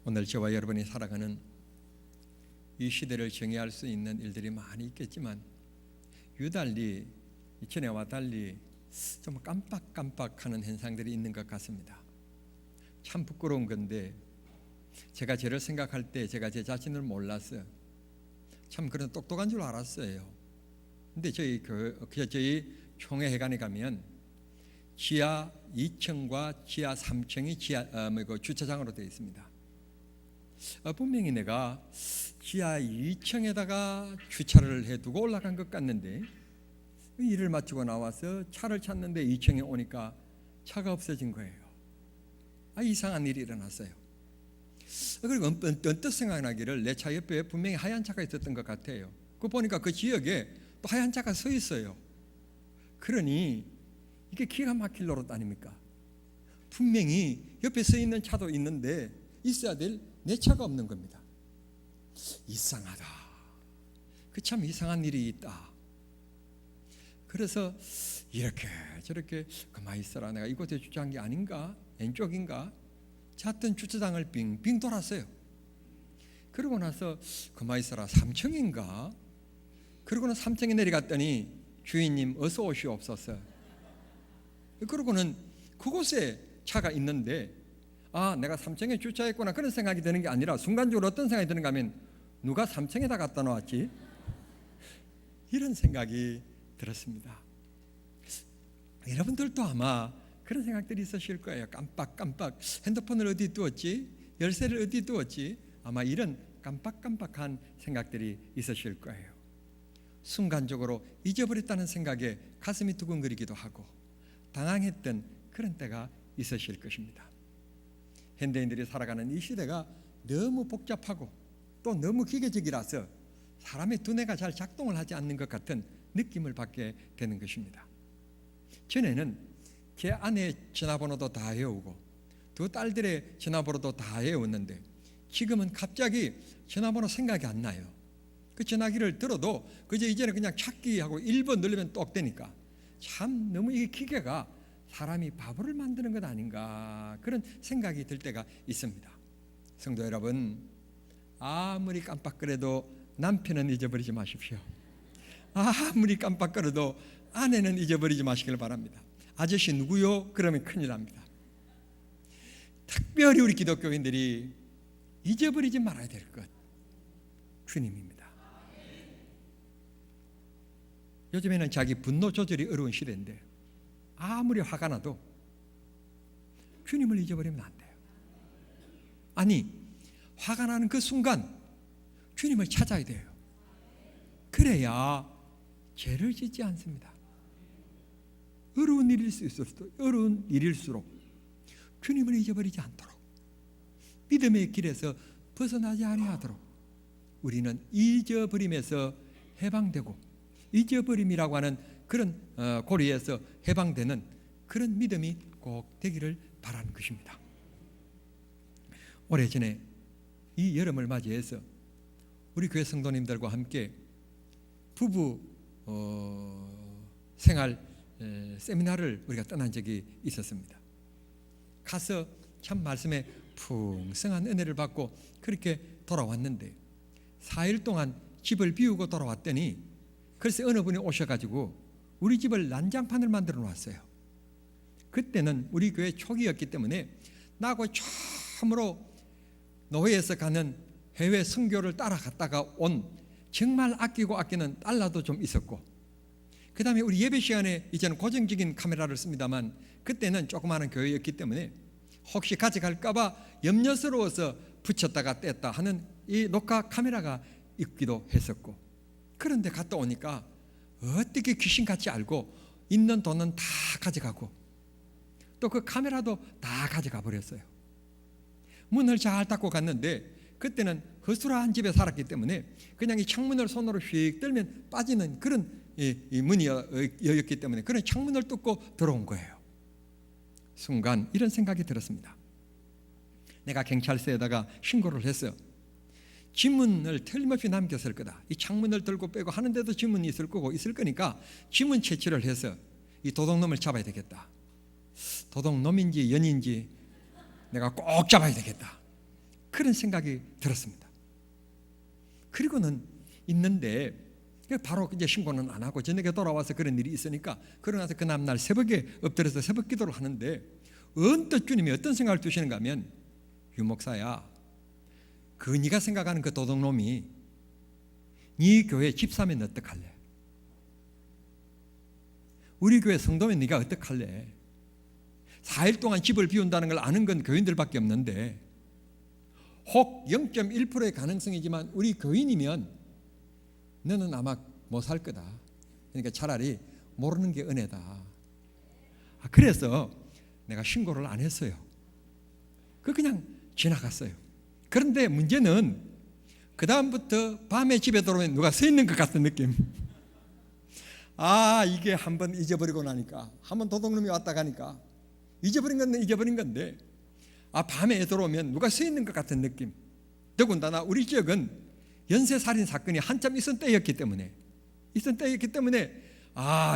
오늘 저와 여러분이 살아가는 이 시대를 정의할 수 있는 일들이 많이 있겠지만 유달리 이전에와 달리 좀 깜빡깜빡하는 현상들이 있는 것 같습니다. 참 부끄러운 건데 제가 저를 생각할 때 제가 제 자신을 몰라서 참 그런 똑똑한 줄 알았어요. 근데 저희 총회회관에 가면 지하 2층과 지하 3층이 주차장으로 되어 있습니다. 분명히 내가 지하 2층에다가 주차를 해두고 올라간 것 같는데 일을 마치고 나와서 차를 찾는데 2층에 오니까 차가 없어진 거예요. 이상한 일이 일어났어요. 그리고 언뜻 생각나기를 내 차 옆에 분명히 하얀 차가 있었던 것 같아요. 그 보니까 그 지역에 또 하얀 차가 서 있어요. 그러니 이게 기가 막힐 노릇 아닙니까? 분명히 옆에 서 있는 차도 있는데 있어야 될 내 차가 없는 겁니다. 이상하다. 참 이상한 일이 있다. 그래서 이렇게 저렇게 가만히 있어라. 내가 이곳에 주차한 게 아닌가? 왼쪽인가? 잤던 주차장을 빙빙 돌았어요. 그러고 나서 가만히 있어라. 3층인가? 그러고는 3층에 내려갔더니 주인님 어서 오시옵소서. 그러고는 그곳에 차가 있는데 내가 3층에 주차했구나 그런 생각이 드는 게 아니라 순간적으로 어떤 생각이 드는가 하면 누가 3층에다 갖다 놓았지? 이런 생각이 들었습니다. 여러분들도 아마 그런 생각들이 있으실 거예요. 깜빡깜빡 핸드폰을 어디 두었지? 열쇠를 어디 두었지? 아마 이런 깜빡깜빡한 생각들이 있으실 거예요. 순간적으로 잊어버렸다는 생각에 가슴이 두근거리기도 하고 당황했던 그런 때가 있으실 것입니다. 현대인들이 살아가는 이 시대가 너무 복잡하고 또 너무 기계적이라서 사람의 두뇌가 잘 작동을 하지 않는 것 같은 느낌을 받게 되는 것입니다. 전에는 제 아내의 전화번호도 다 외우고 두 딸들의 전화번호도 다 외웠는데 지금은 갑자기 전화번호 생각이 안 나요. 그 전화기를 들어도 그저 이제는 그냥 찾기하고 1번 누르면 똑 되니까 참 너무 이 기계가 사람이 바보를 만드는 것 아닌가 그런 생각이 들 때가 있습니다. 성도 여러분, 아무리 깜빡거려도 남편은 잊어버리지 마십시오. 아무리 깜빡거려도 아내는 잊어버리지 마시길 바랍니다. 아저씨 누구요? 그러면 큰일 납니다. 특별히 우리 기독교인들이 잊어버리지 말아야 될 것, 주님입니다. 요즘에는 자기 분노 조절이 어려운 시대인데 아무리 화가 나도 주님을 잊어버리면 안 돼요. 화가 나는 그 순간 주님을 찾아야 돼요. 그래야 죄를 짓지 않습니다. 어려운 일일수록 주님을 잊어버리지 않도록 믿음의 길에서 벗어나지 아니하도록 우리는 잊어버림에서 해방되고 잊어버림이라고 하는 그런 고리에서 해방되는 그런 믿음이 꼭 되기를 바라는 것입니다. 오래전에 이 여름을 맞이해서 우리 교회 성도님들과 함께 부부 생활 세미나를 우리가 떠난 적이 있었습니다. 가서 참 말씀에 풍성한 은혜를 받고 그렇게 돌아왔는데 4일 동안 집을 비우고 돌아왔더니 글쎄 어느 분이 오셔가지고 우리 집을 난장판을 만들어 놓았어요. 그때는 우리 교회 초기였기 때문에 나하고 처음으로 노회에서 가는 해외 선교를 따라갔다가 온 정말 아끼고 아끼는 딸라도 좀 있었고 그 다음에 우리 예배 시간에 이제는 고정적인 카메라를 씁니다만 그때는 조그마한 교회였기 때문에 혹시 가져갈까봐 염려스러워서 붙였다가 뗐다 하는 이 녹화 카메라가 있기도 했었고 그런데 갔다 오니까 어떻게 귀신같이 알고 있는 돈은 다 가져가고 또 그 카메라도 다 가져가 버렸어요. 문을 잘 닫고 갔는데 그때는 허술한 집에 살았기 때문에 그냥 이 창문을 손으로 휙 들면 빠지는 그런 이 문이었기 때문에 그런 창문을 뚫고 들어온 거예요. 순간 이런 생각이 들었습니다. 내가 경찰서에다가 신고를 해서 지문을 틀림없이 남겼을 거다. 이 창문을 들고 빼고 하는데도 지문이 있을 거니까 지문 채취를 해서 이 도둑놈을 잡아야 되겠다. 도둑놈인지 연인지 내가 꼭 잡아야 되겠다. 그런 생각이 들었습니다. 그리고는 있는데 바로 이제 신고는 안 하고 저녁에 돌아와서 그런 일이 있으니까 그러고 나서 그 다음날 새벽에 엎드려서 새벽 기도를 하는데 언뜻 주님이 어떤 생각을 두시는가 하면, 유 목사야, 그 네가 생각하는 그 도둑놈이 네 교회 집사면 어떡할래? 우리 교회 성도면 네가 어떡할래? 4일 동안 집을 비운다는 걸 아는 건 교인들밖에 없는데, 혹 0.1%의 가능성이지만 우리 교인이면 너는 아마 못 살 거다. 그러니까 차라리 모르는 게 은혜다. 그래서 내가 신고를 안 했어요. 그냥 지나갔어요. 그런데 문제는 그 다음부터 밤에 집에 들어오면 누가 서 있는 것 같은 느낌. 이게 한번 잊어버리고 나니까, 한번 도둑놈이 왔다 가니까 잊어버린 건데 밤에 들어오면 누가 서 있는 것 같은 느낌. 더군다나 우리 지역은 연쇄살인 사건이 한참 있던 때였기 때문에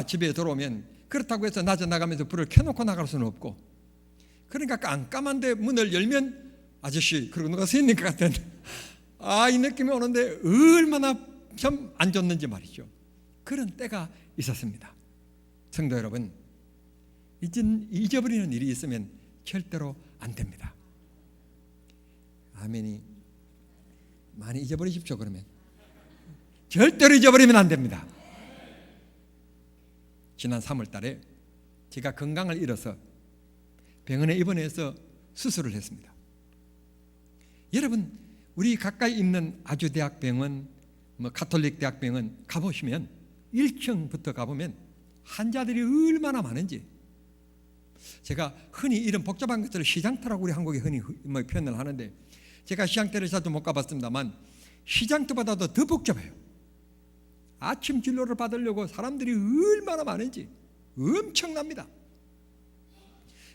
집에 들어오면, 그렇다고 해서 낮에 나가면서 불을 켜놓고 나갈 수는 없고, 그러니까 깜깜한데 문을 열면 아저씨, 그리고 누가 서 있는 것 같은 이 느낌이 오는데 얼마나 참 안 좋는지 말이죠. 그런 때가 있었습니다. 성도 여러분, 잊어버리는 일이 있으면 절대로 안 됩니다. 아멘이. 많이 잊어버리십시오. 그러면 절대로 잊어버리면 안 됩니다. 지난 3월 달에 제가 건강을 잃어서 병원에 입원해서 수술을 했습니다. 여러분, 우리 가까이 있는 아주대학병원, 가톨릭 대학병원 가보시면 1층부터 가보면 환자들이 얼마나 많은지, 제가 흔히 이런 복잡한 것들을 시장터라고 우리 한국에 흔히 표현을 하는데, 제가 시장터를 자주 못 가봤습니다만 시장터보다도 더 복잡해요. 아침 진료를 받으려고 사람들이 얼마나 많은지 엄청납니다.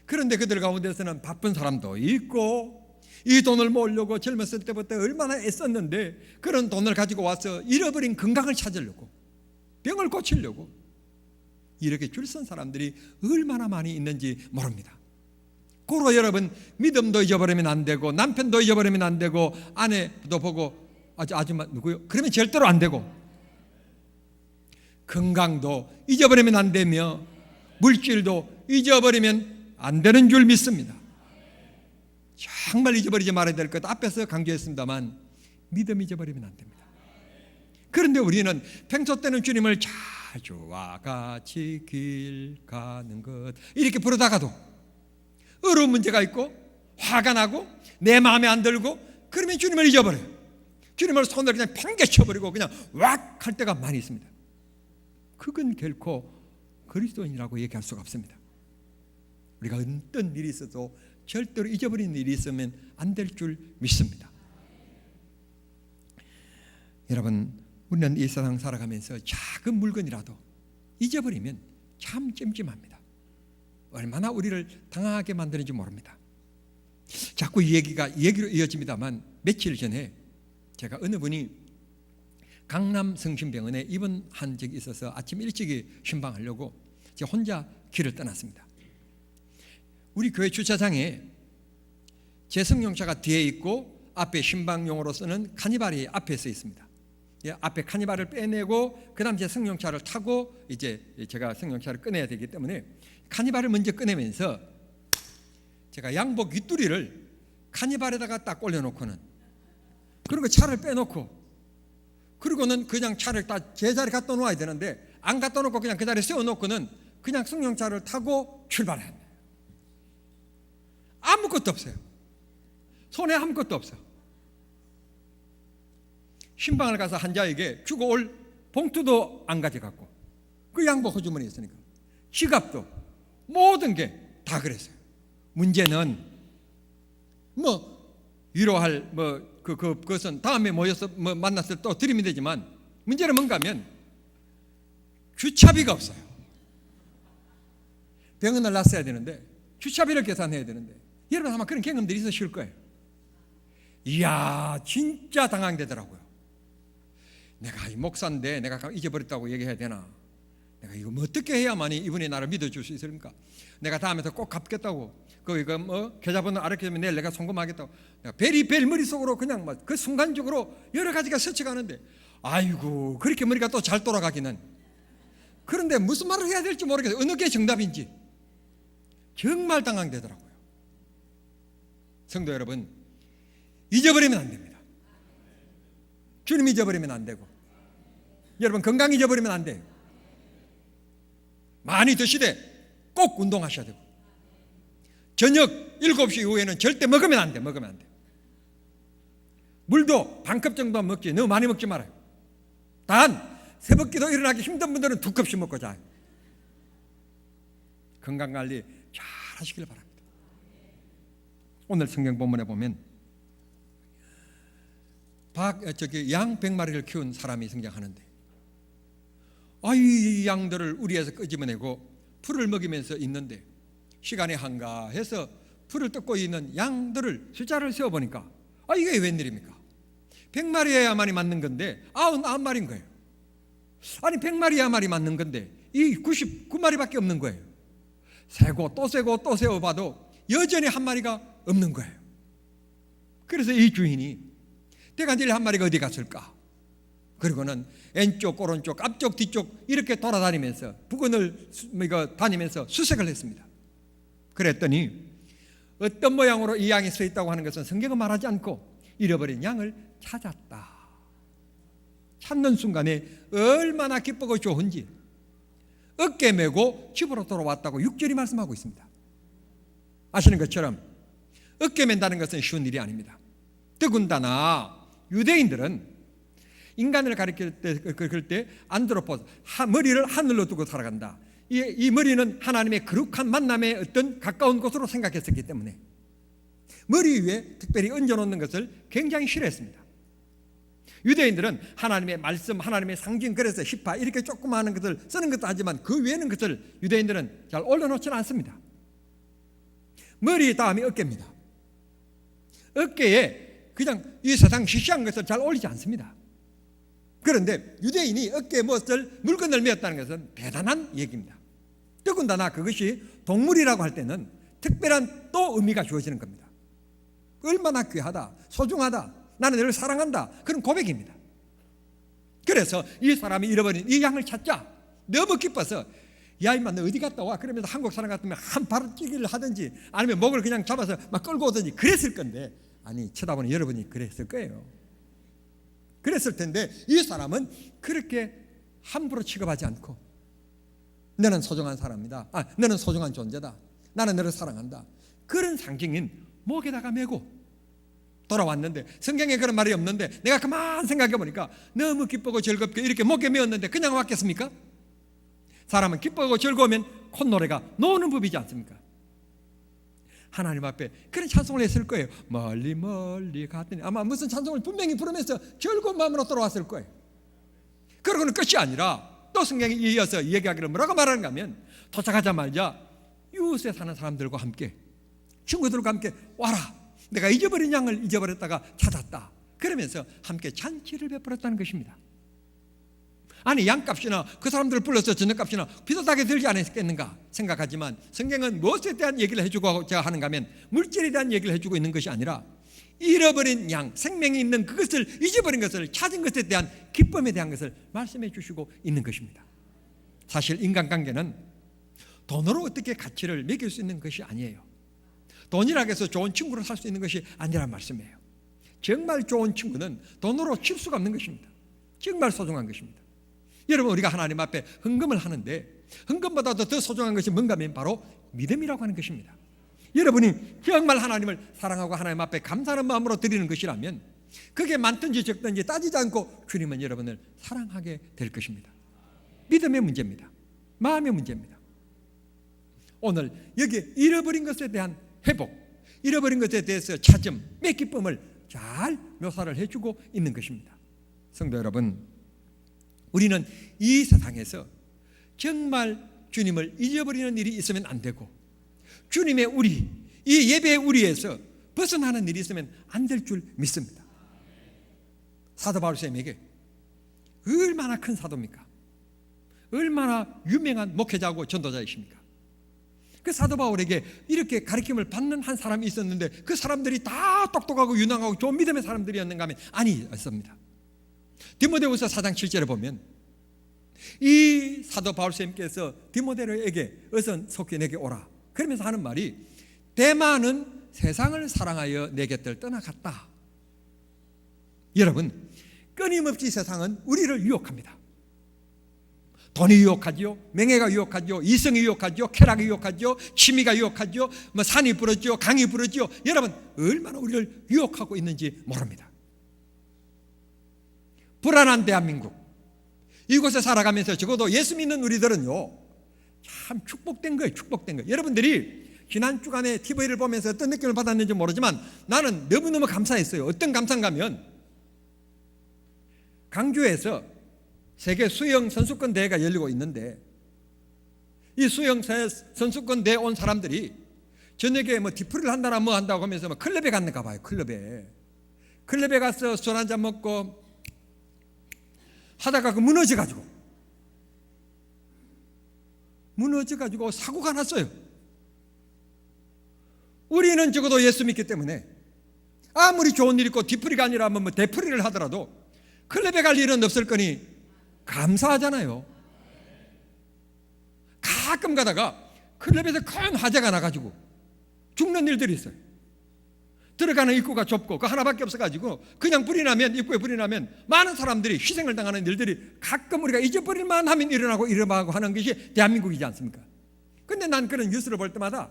그런데 그들 가운데서는 바쁜 사람도 있고, 이 돈을 모으려고 젊었을 때부터 얼마나 애썼는데 그런 돈을 가지고 와서 잃어버린 건강을 찾으려고, 병을 고치려고 이렇게 줄 선 사람들이 얼마나 많이 있는지 모릅니다. 고로 여러분, 믿음도 잊어버리면 안 되고, 남편도 잊어버리면 안 되고, 아내도 보고 아줌마 누구요? 그러면 절대로 안 되고, 건강도 잊어버리면 안 되며, 물질도 잊어버리면 안 되는 줄 믿습니다. 정말 잊어버리지 말아야 될 것, 앞에서 강조했습니다만 믿음 잊어버리면 안 됩니다. 그런데 우리는 평소 때는 주님을 자주와 같이 길 가는 것 이렇게 부르다가도 어려운 문제가 있고 화가 나고 내 마음에 안 들고 그러면 주님을 잊어버려요. 주님을 손을 그냥 팽개쳐버리고 그냥 왁 할 때가 많이 있습니다. 그건 결코 그리스도인이라고 얘기할 수가 없습니다. 우리가 어떤 일이 있어도 절대로 잊어버리는 일이 있으면 안 될 줄 믿습니다. 여러분, 우리는 이 세상 살아가면서 작은 물건이라도 잊어버리면 참 찜찜합니다. 얼마나 우리를 당하게 만드는지 모릅니다. 자꾸 이 얘기로 이어집니다만, 며칠 전에 제가 어느 분이 강남 성심병원에 입원한 적이 있어서 아침 일찍이 신방하려고 제가 혼자 길을 떠났습니다. 우리 교회 주차장에 제 승용차가 뒤에 있고 앞에 신방용으로 쓰는 카니발이 앞에 서 있습니다. 앞에 카니발을 빼내고 그 다음 제 승용차를 타고 이제 제가 승용차를 꺼내야 되기 때문에 카니발을 먼저 꺼내면서 제가 양복 윗두리를 카니발에다가 딱 올려놓고는, 그리고 차를 빼놓고, 그리고는 그냥 차를 딱 제자리에 갖다 놓아야 되는데 안 갖다 놓고 그냥 그 자리에 세워놓고는 그냥 승용차를 타고 출발해야 해요. 아무것도 없어요. 손에 아무것도 없어. 신방을 가서 환자에게 주고 올 봉투도 안 가져갔고, 그 양복 호주머니에 있으니까 지갑도, 모든 게 다 그랬어요. 문제는 위로할 그것은 다음에 모여서 만났을 때 또 드리면 되지만, 문제는 뭔가 하면 주차비가 없어요. 병원을 났어야 되는데 주차비를 계산해야 되는데, 여러분 아마 그런 경험들이 있으실 거예요. 이야, 진짜 당황되더라고요. 내가 이 목사인데 내가 잊어버렸다고 얘기해야 되나? 내가 이거 어떻게 해야만이 이분이 나를 믿어줄 수 있을까? 내가 다음에 꼭 갚겠다고 거기 계좌번호 알려주면 내일 내가 송금하겠다고. 벨 머릿속으로 그냥 막 그 순간적으로 여러 가지가 스쳐가는데, 아이고 그렇게 머리가 또 잘 돌아가기는. 그런데 무슨 말을 해야 될지 모르겠어요. 어느 게 정답인지. 정말 당황되더라고요. 성도 여러분, 잊어버리면 안 됩니다. 주님 잊어버리면 안 되고, 여러분 건강 잊어버리면 안 돼요. 많이 드시되 꼭 운동하셔야 되고, 저녁 7시 이후에는 절대 먹으면 안 돼. 물도 반컵 정도 먹지, 너무 많이 먹지 말아요. 단 새벽기도 일어나기 힘든 분들은 2컵씩 먹고 자요. 건강관리 잘 하시길 바랍니다. 오늘 성경 본문에 보면 양 100마리를 키운 사람이 등장하는데, 이 양들을 우리에서 끄집어내고 풀을 먹이면서 있는데, 시간이 한가해서 풀을 뜯고 있는 양들을 숫자를 세어보니까 이게 웬일입니까? 100마리여야만이 맞는 건데 99마리인 거예요. 아니 100마리야만이 맞는 건데 이 99마리밖에 없는 거예요. 세고 또 세고 또 세어봐도 여전히 한 마리가 없는 거예요. 그래서 이 주인이 대간질 한 마리가 어디 갔을까? 그리고는 왼쪽 오른쪽 앞쪽 뒤쪽 이렇게 돌아다니면서 부근을 다니면서 수색을 했습니다. 그랬더니 어떤 모양으로 이 양이 서 있다고 하는 것은 성경은 말하지 않고 잃어버린 양을 찾았다. 찾는 순간에 얼마나 기쁘고 좋은지 어깨 메고 집으로 돌아왔다고 6절이 말씀하고 있습니다. 아시는 것처럼 어깨 맨다는 것은 쉬운 일이 아닙니다. 더군다나 유대인들은 인간을 가리킬 때 안드로포스, 머리를 하늘로 두고 살아간다. 이 머리는 하나님의 거룩한 만남의 어떤 가까운 곳으로 생각했었기 때문에 머리 위에 특별히 얹어놓는 것을 굉장히 싫어했습니다. 유대인들은 하나님의 말씀, 하나님의 상징, 그래서 히파 이렇게 조그마한 것을 쓰는 것도 하지만 그 외에는 것을 유대인들은 잘 올려놓지는 않습니다. 머리 다음이 어깨입니다. 어깨에 그냥 이 세상 시시한 것을 잘 올리지 않습니다. 그런데 유대인이 어깨에 물건을 메었다는 것은 대단한 얘기입니다. 더군다나 그것이 동물이라고 할 때는 특별한 또 의미가 주어지는 겁니다. 얼마나 귀하다, 소중하다, 나는 너를 사랑한다, 그런 고백입니다. 그래서 이 사람이 잃어버린 이 양을 찾자 너무 기뻐서, 야 임마 너 어디 갔다 와? 그러면서 한국 사람 같으면 한 발을 뛰기를 하든지 아니면 목을 그냥 잡아서 막 끌고 오든지 그랬을 건데, 아니 쳐다보는 여러분이 그랬을 거예요. 그랬을 텐데 이 사람은 그렇게 함부로 취급하지 않고, 너는 소중한 사람이다, 너는 소중한 존재다, 나는 너를 사랑한다, 그런 상징인 목에다가 메고 돌아왔는데, 성경에 그런 말이 없는데 내가 가만 생각해 보니까 너무 기쁘고 즐겁게 이렇게 목에 메었는데 그냥 왔겠습니까? 사람은 기쁘고 즐거우면 콧노래가 노는 법이지 않습니까? 하나님 앞에 그런 찬송을 했을 거예요. 멀리 멀리 갔더니, 아마 무슨 찬송을 분명히 부르면서 즐거운 마음으로 돌아왔을 거예요. 그러고는 끝이 아니라 또 성경에 이어서 얘기하기를 뭐라고 말하는가 하면, 도착하자마자 이웃에 사는 사람들과 함께, 친구들과 함께 와라, 내가 잊어버린 양을 잊어버렸다가 찾았다, 그러면서 함께 잔치를 베풀었다는 것입니다. 아니 양값이나 그 사람들을 불러서 저녁값이나 비슷하게 들지 않았겠는가 생각하지만, 성경은 무엇에 대한 얘기를 해주고 제가 하는가 하면 물질에 대한 얘기를 해주고 있는 것이 아니라 잃어버린 양, 생명이 있는 그것을, 잊어버린 것을 찾은 것에 대한 기쁨에 대한 것을 말씀해 주시고 있는 것입니다. 사실 인간관계는 돈으로 어떻게 가치를 매길 수 있는 것이 아니에요. 돈이라고 해서 좋은 친구를 살 수 있는 것이 아니란 말씀이에요. 정말 좋은 친구는 돈으로 칠 수가 없는 것입니다. 정말 소중한 것입니다. 여러분, 우리가 하나님 앞에 헌금을 하는데 헌금보다도 더 소중한 것이 뭔가 하면 바로 믿음이라고 하는 것입니다. 여러분이 정말 하나님을 사랑하고 하나님 앞에 감사하는 마음으로 드리는 것이라면 그게 많든지 적든지 따지지 않고 주님은 여러분을 사랑하게 될 것입니다. 믿음의 문제입니다. 마음의 문제입니다. 오늘 여기 잃어버린 것에 대한 회복, 잃어버린 것에 대해서 찾음의 기쁨을 잘 묘사를 해주고 있는 것입니다. 성도 여러분, 우리는 이 세상에서 정말 주님을 잊어버리는 일이 있으면 안 되고, 주님의 우리, 이 예배의 우리에서 벗어나는 일이 있으면 안 될 줄 믿습니다. 사도 바울 쌤에게 얼마나 큰 사도입니까? 얼마나 유명한 목회자고 전도자이십니까? 그 사도 바울에게 이렇게 가르침을 받는 한 사람이 있었는데 그 사람들이 다 똑똑하고 유능하고 좋은 믿음의 사람들이었는가 하면 아니었습니다. 디모데후서 4장 7절에 보면 이 사도 바울 선생님께서 디모데에게 어서 속히 내게 오라 그러면서 하는 말이 데마는 세상을 사랑하여 내 곁을 떠나갔다. 여러분, 끊임없이 세상은 우리를 유혹합니다. 돈이 유혹하죠, 명예가 유혹하죠, 이성이 유혹하죠, 쾌락이 유혹하죠, 취미가 유혹하죠, 산이 부러지죠, 강이 부러지죠. 여러분, 얼마나 우리를 유혹하고 있는지 모릅니다. 불안한 대한민국, 이곳에 살아가면서 적어도 예수 믿는 우리들은요 참 축복된 거예요. 축복된 거예요. 여러분들이 지난 주간에 TV를 보면서 어떤 느낌을 받았는지 모르지만 나는 너무너무 감사했어요. 어떤 감사인가 하면 강주에서 세계 수영 선수권 대회가 열리고 있는데 이 수영 선수권 대회 온 사람들이 저녁에 디프리를 한다나 뭐 한다고 하면서 클럽에 갔는가 봐요. 클럽에 가서 술 한잔 먹고 하다가 무너져가지고 사고가 났어요. 우리는 적어도 예수 믿기 때문에 아무리 좋은 일 있고 디프리가 아니라 대프리를 하더라도 클럽에 갈 일은 없을 거니 감사하잖아요. 가끔 가다가 클럽에서 큰 화재가 나가지고 죽는 일들이 있어요. 들어가는 입구가 좁고 그 하나밖에 없어가지고 그냥 입구에 불이 나면 많은 사람들이 희생을 당하는 일들이 가끔 우리가 잊어버릴만 하면 일어나고 하는 것이 대한민국이지 않습니까? 근데 난 그런 뉴스를 볼 때마다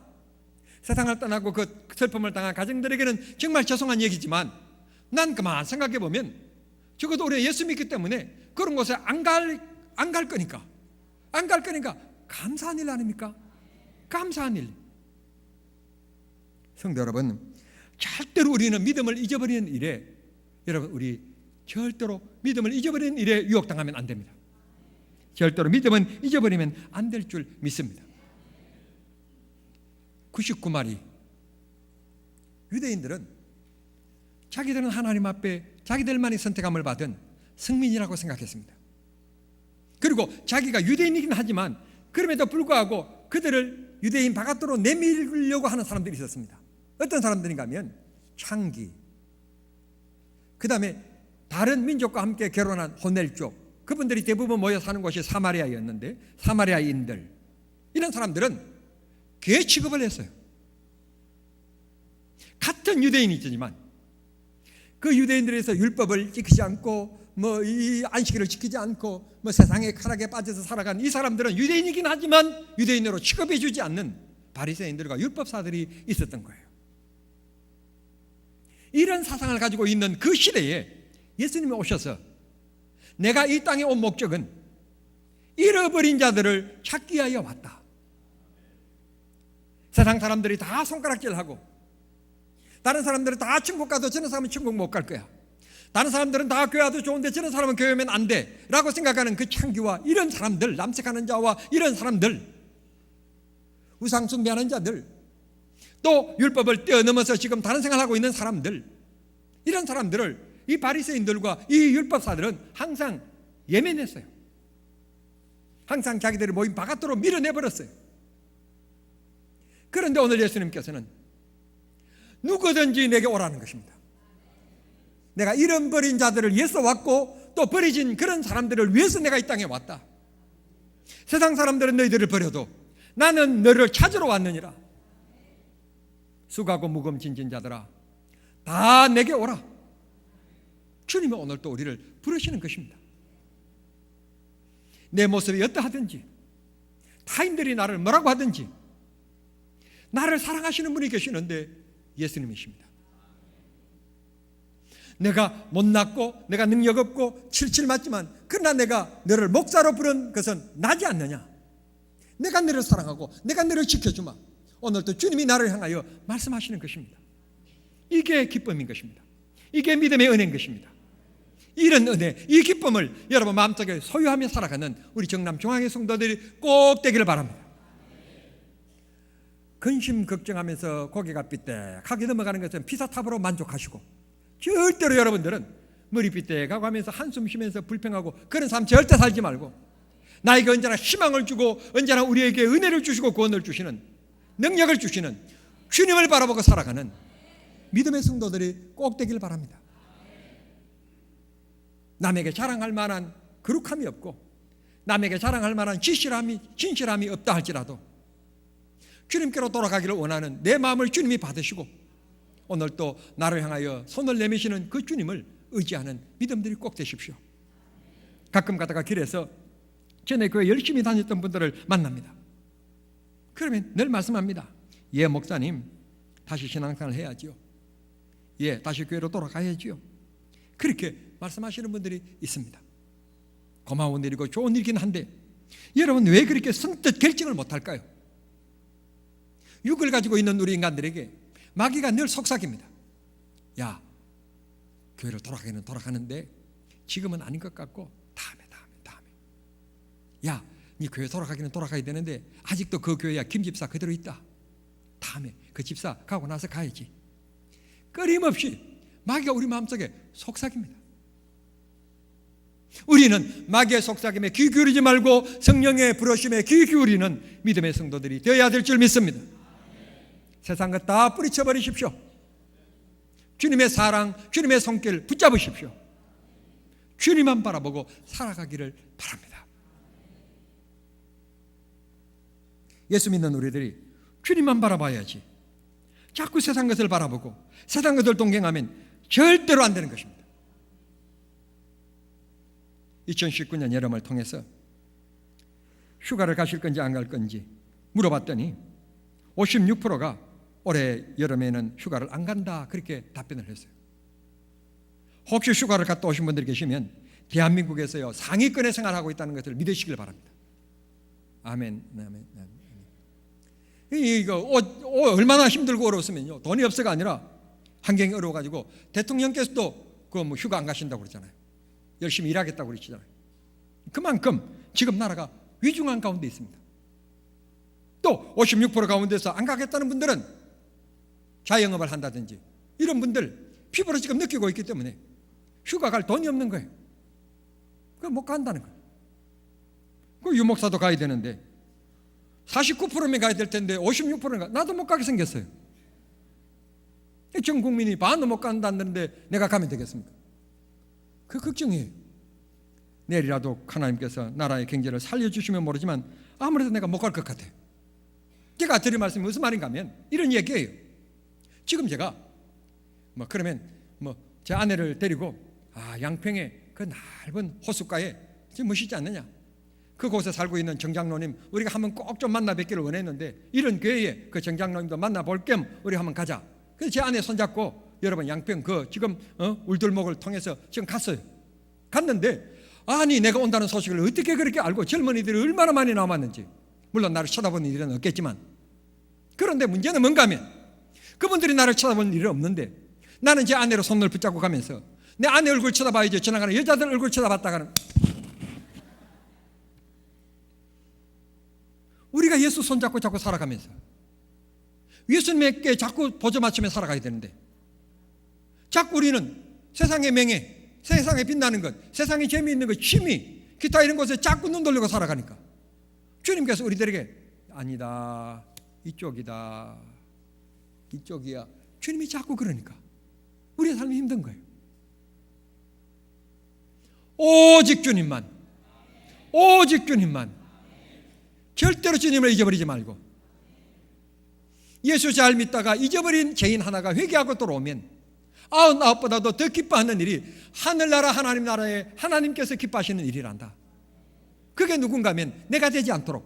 세상을 떠나고 그 슬픔을 당한 가정들에게는 정말 죄송한 얘기지만 난 그만 생각해 보면 적어도 우리가 예수 믿기 때문에 그런 곳에 안 갈 거니까 감사한 일 아닙니까? 감사한 일. 성도 여러분, 절대로 우리는 믿음을 잊어버리는 일에 여러분 우리 절대로 믿음을 잊어버리는 일에 유혹당하면 안 됩니다. 절대로 믿음은 잊어버리면 안 될 줄 믿습니다. 99마리 유대인들은 자기들은 하나님 앞에 자기들만이 선택함을 받은 승민이라고 생각했습니다. 그리고 자기가 유대인이긴 하지만 그럼에도 불구하고 그들을 유대인 바깥으로 내밀려고 하는 사람들이 있었습니다. 어떤 사람들인가 하면 창기, 그 다음에 다른 민족과 함께 결혼한 호넬족, 그분들이 대부분 모여 사는 곳이 사마리아였는데 사마리아인들, 이런 사람들은 개 취급을 했어요. 같은 유대인이지만 그 유대인들에서 율법을 지키지 않고 이 안식일을 지키지 않고 세상의 쾌락에 빠져서 살아간 이 사람들은 유대인이긴 하지만 유대인으로 취급해주지 않는 바리새인들과 율법사들이 있었던 거예요. 이런 사상을 가지고 있는 그 시대에 예수님이 오셔서 내가 이 땅에 온 목적은 잃어버린 자들을 찾기 위하여 왔다. 세상 사람들이 다 손가락질하고 다른 사람들은 다 천국 가도 저런 사람은 천국 못 갈 거야. 다른 사람들은 다 교회 와도 좋은데 저런 사람은 교회 오면 안 돼 라고 생각하는 그 창기와 이런 사람들, 남색하는 자와 이런 사람들, 우상 숭배하는 자들, 또 율법을 뛰어넘어서 지금 다른 생활하고 있는 사람들, 이런 사람들을 이 바리새인들과 이 율법사들은 항상 예면했어요. 항상 자기들의 모임 바깥으로 밀어내버렸어요. 그런데 오늘 예수님께서는 누구든지 내게 오라는 것입니다. 내가 잃어버린 자들을 위해서 왔고 또 버려진 그런 사람들을 위해서 내가 이 땅에 왔다. 세상 사람들은 너희들을 버려도 나는 너를 찾으러 왔느니라. 수고하고 무거움 진진 자들아 다 내게 오라. 주님은 오늘 또 우리를 부르시는 것입니다. 내 모습이 어떠하든지 타인들이 나를 뭐라고 하든지 나를 사랑하시는 분이 계시는데 예수님이십니다. 내가 못났고 내가 능력 없고 칠칠 맞지만 그러나 내가 너를 목사로 부른 것은 나지 않느냐. 내가 너를 사랑하고 내가 너를 지켜주마. 오늘도 주님이 나를 향하여 말씀하시는 것입니다. 이게 기쁨인 것입니다. 이게 믿음의 은혜인 것입니다. 이런 은혜, 이 기쁨을 여러분 마음속에 소유하며 살아가는 우리 정남 중앙의 성도들이 꼭 되기를 바랍니다. 근심 걱정하면서 고개가 삐딱하게 넘어가는 것은 피사탑으로 만족하시고 절대로 여러분들은 머리 삐딱하고 하면서 한숨 쉬면서 불평하고 그런 삶 절대 살지 말고 나에게 언제나 희망을 주고 언제나 우리에게 은혜를 주시고 구원을 주시는 능력을 주시는 주님을 바라보고 살아가는 믿음의 성도들이 꼭 되길 바랍니다. 남에게 자랑할 만한 거룩함이 없고 남에게 자랑할 만한 진실함이 없다 할지라도 주님께로 돌아가기를 원하는 내 마음을 주님이 받으시고 오늘 또 나를 향하여 손을 내미시는 그 주님을 의지하는 믿음들이 꼭 되십시오. 가끔 가다가 길에서 전에 교회 열심히 다녔던 분들을 만납니다. 그러면 늘 말씀합니다. 예, 목사님 다시 신앙생활을 해야지요. 예, 다시 교회로 돌아가야지요. 그렇게 말씀하시는 분들이 있습니다. 고마운 일이고 좋은 일이긴 한데 여러분 왜 그렇게 선뜻 결정을 못할까요? 육을 가지고 있는 우리 인간들에게 마귀가 늘 속삭입니다. 야, 교회를 돌아가기는 돌아가는데 지금은 아닌 것 같고 다음에. 야, 네 교회 돌아가기는 돌아가야 되는데 아직도 그 교회야 김 집사 그대로 있다. 다음에 그 집사 가고 나서 가야지. 끊임없이 마귀가 우리 마음속에 속삭입니다. 우리는 마귀의 속삭임에 귀 기울이지 말고 성령의 부르심에 귀 기울이는 믿음의 성도들이 되어야 될 줄 믿습니다. 세상 것 다 뿌리쳐 버리십시오. 주님의 사랑, 주님의 손길 붙잡으십시오. 주님만 바라보고 살아가기를 바랍니다. 예수 믿는 우리들이 주님만 바라봐야지 자꾸 세상 것을 바라보고 세상 것을 동경하면 절대로 안 되는 것입니다. 2019년 여름을 통해서 휴가를 가실 건지 안 갈 건지 물어봤더니 56%가 올해 여름에는 휴가를 안 간다 그렇게 답변을 했어요. 혹시 휴가를 갔다 오신 분들이 계시면 대한민국에서요 상위권의 생활하고 있다는 것을 믿으시길 바랍니다. 아멘. 이거 얼마나 힘들고 어려웠으면요 돈이 없어가 아니라 환경이 어려워가지고 대통령께서도 그 뭐 휴가 안 가신다고 그러잖아요. 열심히 일하겠다고 그러시잖아요. 그만큼 지금 나라가 위중한 가운데 있습니다. 또 56% 가운데서 안 가겠다는 분들은 자영업을 한다든지 이런 분들 피부로 지금 느끼고 있기 때문에 휴가 갈 돈이 없는 거예요. 그럼 못 간다는 거예요. 그 유목사도 가야 되는데 49%면 가야 될 텐데 56%는 나도 못 가게 생겼어요. 전 국민이 반도 못 간다는데 내가 가면 되겠습니까? 그 걱정이에요. 내일이라도 하나님께서 나라의 경제를 살려주시면 모르지만 아무래도 내가 못 갈 것 같아요. 제가 드릴 말씀이 무슨 말인가 하면 이런 얘기예요. 지금 제가 그러면 제 아내를 데리고 양평에 그 넓은 호숫가에 지금 멋있지 않느냐? 그곳에 살고 있는 정장로님 우리가 한번 꼭 좀 만나 뵙기를 원했는데 이런 교회에 그 정장로님도 만나볼 겸 우리 한번 가자. 그래서 제 아내 손잡고 여러분 양평 지금 울들목을 통해서 지금 갔는데 아니 내가 온다는 소식을 어떻게 그렇게 알고 젊은이들이 얼마나 많이 남았는지 물론 나를 쳐다보는 일은 없겠지만 그런데 문제는 뭔가 하면 그분들이 나를 쳐다보는 일은 없는데 나는 제 아내로 손을 붙잡고 가면서 내 아내 얼굴 쳐다봐야지 지나가는 여자들 얼굴 쳐다봤다가는 우리가 예수 손잡고 자꾸 살아가면서 예수님께 자꾸 보조 맞추며 살아가야 되는데 자꾸 우리는 세상의 명예, 세상에 빛나는 것, 세상에 재미있는 것, 취미, 기타 이런 것에 자꾸 눈 돌리고 살아가니까 주님께서 우리들에게 아니다, 이쪽이다, 이쪽이야. 주님이 자꾸 그러니까 우리의 삶이 힘든 거예요. 오직 주님만, 오직 주님만. 절대로 주님을 잊어버리지 말고 예수 잘 믿다가 잊어버린 죄인 하나가 회개하고 돌아오면 99보다도 더 기뻐하는 일이 하늘나라 하나님 나라에 하나님께서 기뻐하시는 일이란다. 그게 누군가 하면 내가 되지 않도록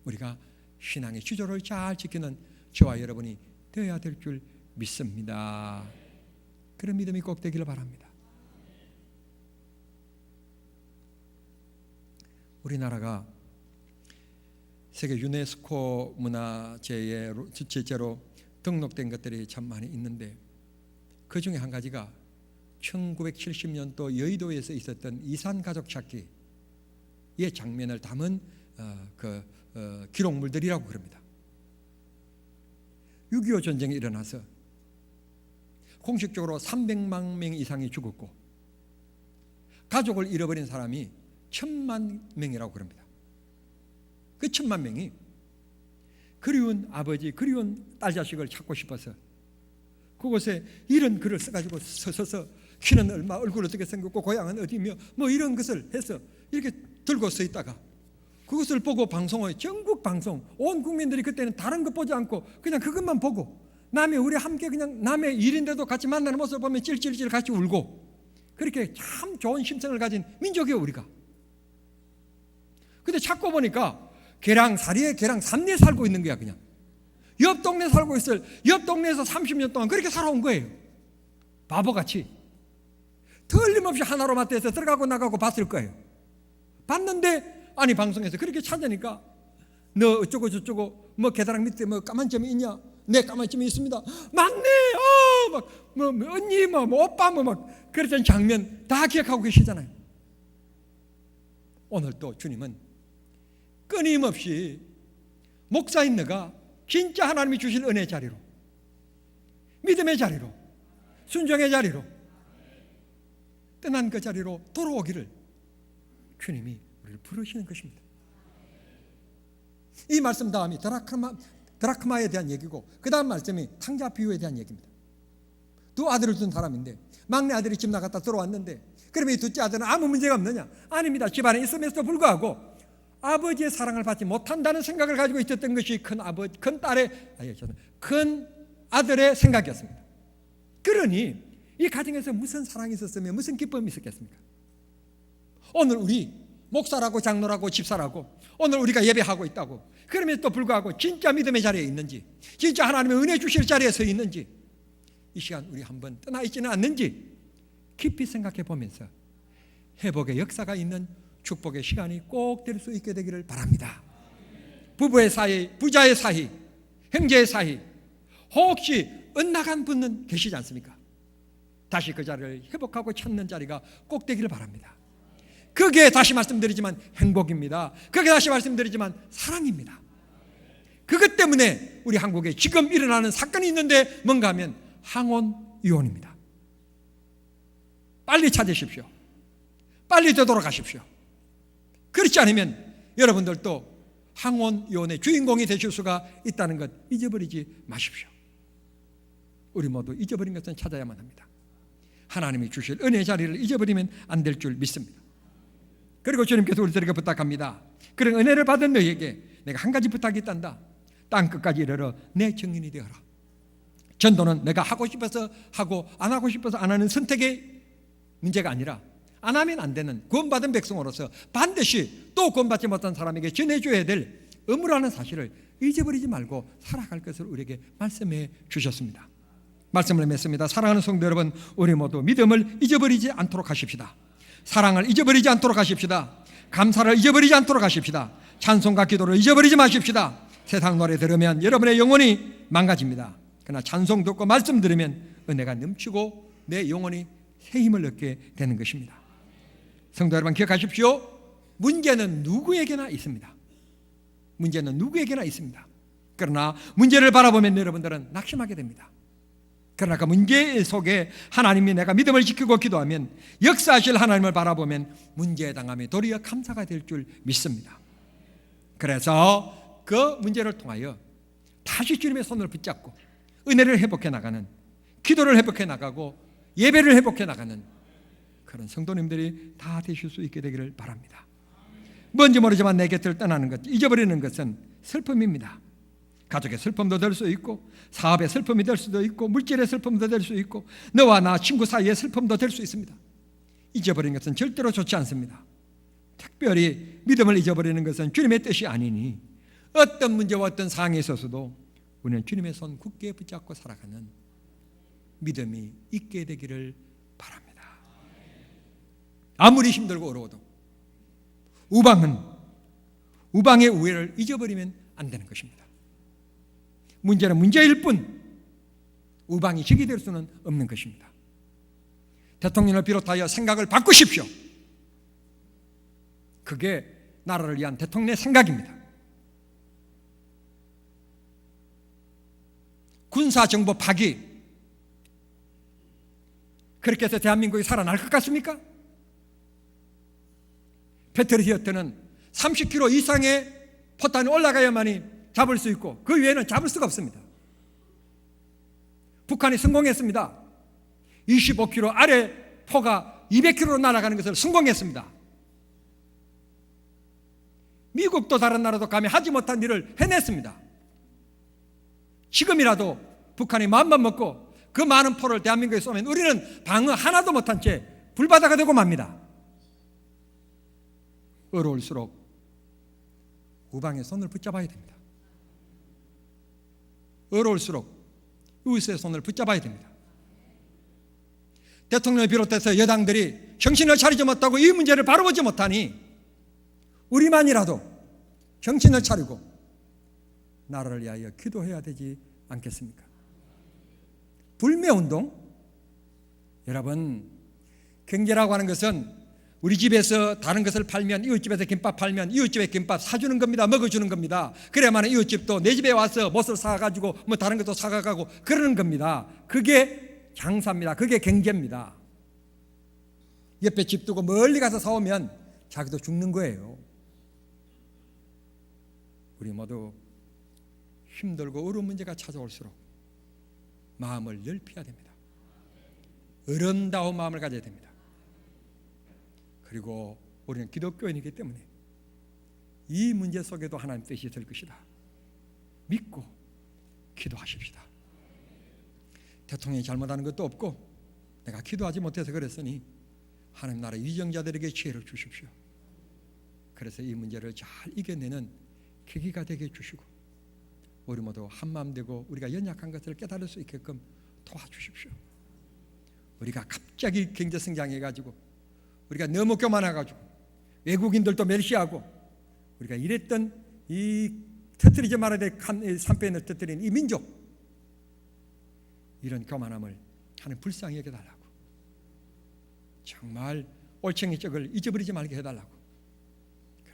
우리가 신앙의 지조를 잘 지키는 저와 여러분이 되어야 될 줄 믿습니다. 그런 믿음이 꼭 되기를 바랍니다. 우리나라가 세계 유네스코 문화재의 제재로 등록된 것들이 참 많이 있는데 그 중에 한 가지가 1970년도 여의도에서 있었던 이산가족 찾기의 장면을 담은 기록물들이라고 그럽니다. 6.25 전쟁이 일어나서 공식적으로 300만 명 이상이 죽었고 가족을 잃어버린 사람이 1,000만 명이라고 그럽니다. 그 1,000만 명이 그리운 아버지, 그리운 딸 자식을 찾고 싶어서 그곳에 이런 글을 써가지고 서서 키는 얼마, 얼굴 어떻게 생겼고 고향은 어디며 뭐 이런 것을 해서 이렇게 들고 서 있다가 그것을 보고 방송을, 전국 방송, 온 국민들이 그때는 다른 거 보지 않고 그냥 그것만 보고 남의, 우리 함께 그냥 남의 일인데도 같이 만나는 모습을 보면 찔찔찔 같이 울고, 그렇게 참 좋은 심성을 가진 민족이에요 우리가. 근데 찾고 보니까 계량사리에 계량 3리 살고 있는 거야. 그냥 옆 동네 살고 있을, 옆 동네에서 30년 동안 그렇게 살아온 거예요. 바보같이 틀림없이 하나로마트에서 들어가고 나가고 봤을 거예요. 봤는데 아니 방송에서 그렇게 찾으니까 너 어쩌고 저쩌고 뭐 계단랑 밑에 뭐 까만 점이 있냐? 네, 까만 점이 있습니다. 막내, 막 뭐 언니, 뭐 오빠, 뭐 막 그랬던 장면 다 기억하고 계시잖아요. 오늘 또 주님은 끊임없이 목사인 너가 진짜 하나님이 주실 은혜의 자리로, 믿음의 자리로, 순종의 자리로, 떠난 그 자리로 돌아오기를 주님이 우리를 부르시는 것입니다. 이 말씀 다음이 드라크마에 대한 얘기고, 그 다음 말씀이 탕자 비유에 대한 얘기입니다. 두 아들을 둔 사람인데 막내 아들이 집 나갔다 들어왔는데, 그러면 이 둘째 아들은 아무 문제가 없느냐? 아닙니다. 집안에 있음에도 불구하고 아버지의 사랑을 받지 못한다는 생각을 가지고 있었던 것이 큰 아들의 생각이었습니다. 그러니 이 가정에서 무슨 사랑이 있었으면 무슨 기쁨이 있었겠습니까? 오늘 우리 목사라고 장로라고 집사라고 오늘 우리가 예배하고 있다고, 그럼에도 불구하고 진짜 믿음의 자리에 있는지, 진짜 하나님의 은혜 주실 자리에 서 있는지, 이 시간 우리 한번 떠나 있지는 않는지 깊이 생각해 보면서 회복의 역사가 있는 축복의 시간이 꼭 될 수 있게 되기를 바랍니다. 부부의 사이, 부자의 사이, 형제의 사이, 혹시 엇나간 분은 계시지 않습니까? 다시 그 자리를 회복하고 찾는 자리가 꼭 되기를 바랍니다. 그게 다시 말씀드리지만 행복입니다. 그게 다시 말씀드리지만 사랑입니다. 그것 때문에 우리 한국에 지금 일어나는 사건이 있는데 뭔가 하면 항혼이혼입니다. 빨리 찾으십시오. 빨리 되돌아가십시오. 그렇지 않으면 여러분들도 항혼이혼의 주인공이 되실 수가 있다는 것 잊어버리지 마십시오. 우리 모두 잊어버린 것은 찾아야만 합니다. 하나님이 주실 은혜의 자리를 잊어버리면 안 될 줄 믿습니다. 그리고 주님께서 우리들에게 부탁합니다. 그런 은혜를 받은 너희에게 내가 한 가지 부탁이 있단다. 땅끝까지 이르러 내 증인이 되어라. 전도는 내가 하고 싶어서 하고 안 하고 싶어서 안 하는 선택의 문제가 아니라, 안 하면 안 되는 구원받은 백성으로서 반드시 또 구원받지 못한 사람에게 전해줘야 될 의무라는 사실을 잊어버리지 말고 살아갈 것을 우리에게 말씀해 주셨습니다. 말씀을 맺습니다. 사랑하는 성도 여러분, 우리 모두 믿음을 잊어버리지 않도록 하십시다. 사랑을 잊어버리지 않도록 하십시다. 감사를 잊어버리지 않도록 하십시다. 찬송과 기도를 잊어버리지 마십시다. 세상 노래 들으면 여러분의 영혼이 망가집니다. 그러나 찬송 듣고 말씀 들으면 은혜가 넘치고 내 영혼이 새 힘을 얻게 되는 것입니다. 성도 여러분, 기억하십시오. 문제는 누구에게나 있습니다. 문제는 누구에게나 있습니다. 그러나 문제를 바라보면 여러분들은 낙심하게 됩니다. 그러나 그 문제 속에 하나님이 내가 믿음을 지키고 기도하면, 역사하실 하나님을 바라보면 문제에 당함이 도리어 감사가 될 줄 믿습니다. 그래서 그 문제를 통하여 다시 주님의 손을 붙잡고 은혜를 회복해 나가는, 기도를 회복해 나가고 예배를 회복해 나가는 그런 성도님들이 다 되실 수 있게 되기를 바랍니다. 뭔지 모르지만 내 곁을 떠나는 것, 잊어버리는 것은 슬픔입니다. 가족의 슬픔도 될 수 있고, 사업의 슬픔이 될 수도 있고, 물질의 슬픔도 될 수 있고, 너와 나 친구 사이의 슬픔도 될 수 있습니다. 잊어버리는 것은 절대로 좋지 않습니다. 특별히 믿음을 잊어버리는 것은 주님의 뜻이 아니니, 어떤 문제와 어떤 상황에 있어서도 우리는 주님의 손 굳게 붙잡고 살아가는 믿음이 있게 되기를 바랍니다. 아무리 힘들고 어려워도 우방의 우애를 잊어버리면 안 되는 것입니다. 문제는 문제일 뿐 우방이 적이 될 수는 없는 것입니다. 대통령을 비롯하여 생각을 바꾸십시오. 그게 나라를 위한 대통령의 생각입니다. 군사정보 파기, 그렇게 해서 대한민국이 살아날 것 같습니까? 패트리어트는 30km 이상의 포탄이 올라가야만이 잡을 수 있고 그 외에는 잡을 수가 없습니다. 북한이 성공했습니다. 25km 아래 포가 200km로 날아가는 것을 성공했습니다. 미국도 다른 나라도 감히 하지 못한 일을 해냈습니다. 지금이라도 북한이 마음만 먹고 그 많은 포를 대한민국에 쏘면 우리는 방어 하나도 못한 채 불바다가 되고 맙니다. 어려울수록 우방의 손을 붙잡아야 됩니다. 어려울수록 이웃의 손을 붙잡아야 됩니다. 대통령을 비롯해서 여당들이 정신을 차리지 못하고 이 문제를 바라보지 못하니 우리만이라도 정신을 차리고 나라를 위하여 기도해야 되지 않겠습니까? 불매운동? 여러분, 경제라고 하는 것은 우리 집에서 다른 것을 팔면 이웃집에서 김밥 팔면 이웃집에 김밥 사주는 겁니다. 먹어주는 겁니다. 그래야만 이웃집도 내 집에 와서 못을 사가지고 뭐 다른 것도 사가고 그러는 겁니다. 그게 장사입니다. 그게 경제입니다. 옆에 집 두고 멀리 가서 사오면 자기도 죽는 거예요. 우리 모두 힘들고 어려운 문제가 찾아올수록 마음을 넓혀야 됩니다. 어른다운 마음을 가져야 됩니다. 그리고 우리는 기독교인이기 때문에 이 문제 속에도 하나님 뜻이 있을 것이다 믿고 기도하십시다. 대통령이 잘못하는 것도 없고 내가 기도하지 못해서 그랬으니 하나님 나라 위정자들에게 지혜를 주십시오. 그래서 이 문제를 잘 이겨내는 계기가 되게 해주시고 우리 모두 한마음 되고 우리가 연약한 것을 깨달을 수 있게끔 도와주십시오. 우리가 갑자기 경제 성장해가지고 우리가 너무 교만해가지고 외국인들도 멸시하고 우리가 이랬던 이 터뜨리지 말아야 될 산패인을 터뜨린 이 민족, 이런 교만함을 하나님 불쌍히 여겨달라고, 정말 올챙이 쪽을 잊어버리지 말게 해달라고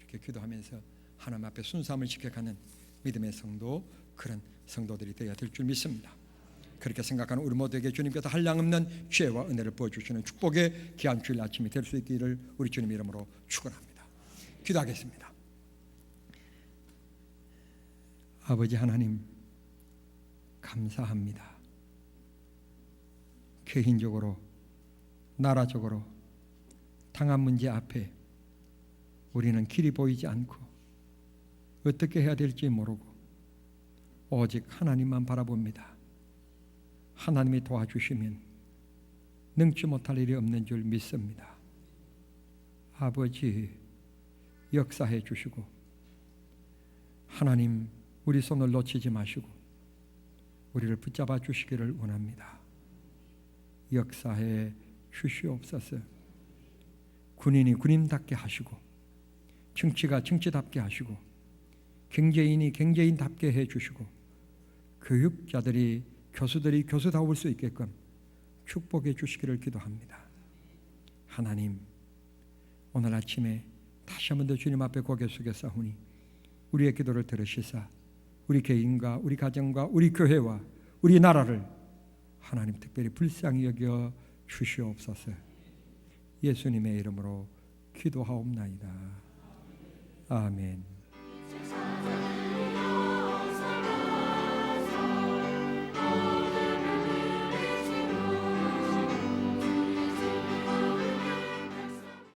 그렇게 기도하면서 하나님 앞에 순수함을 지켜가는 믿음의 성도, 그런 성도들이 되어야 될 줄 믿습니다. 그렇게 생각하는 우리 모두에게 주님께서 한량없는 지혜와 은혜를 부어주시는 축복의 귀한 주일 아침이 될 수 있기를 우리 주님 이름으로 축원합니다. 기도하겠습니다. 아버지 하나님, 감사합니다. 개인적으로 나라적으로 당한 문제 앞에 우리는 길이 보이지 않고 어떻게 해야 될지 모르고 오직 하나님만 바라봅니다. 하나님이 도와주시면 능치 못할 일이 없는 줄 믿습니다. 아버지, 역사해 주시고 하나님 우리 손을 놓치지 마시고 우리를 붙잡아 주시기를 원합니다. 역사해 주시옵소서. 군인이 군인답게 하시고 정치가 정치답게 하시고 경제인이 경제인답게 해 주시고 교육자들이 교수들이 교수다울 수 있게끔 축복해 주시기를 기도합니다. 하나님, 오늘 아침에 다시 한 번 더 주님 앞에 고개 숙였사오니 우리의 기도를 들으시사 우리 개인과 우리 가정과 우리 교회와 우리 나라를 하나님 특별히 불쌍히 여겨 주시옵소서. 예수님의 이름으로 기도하옵나이다. 아멘.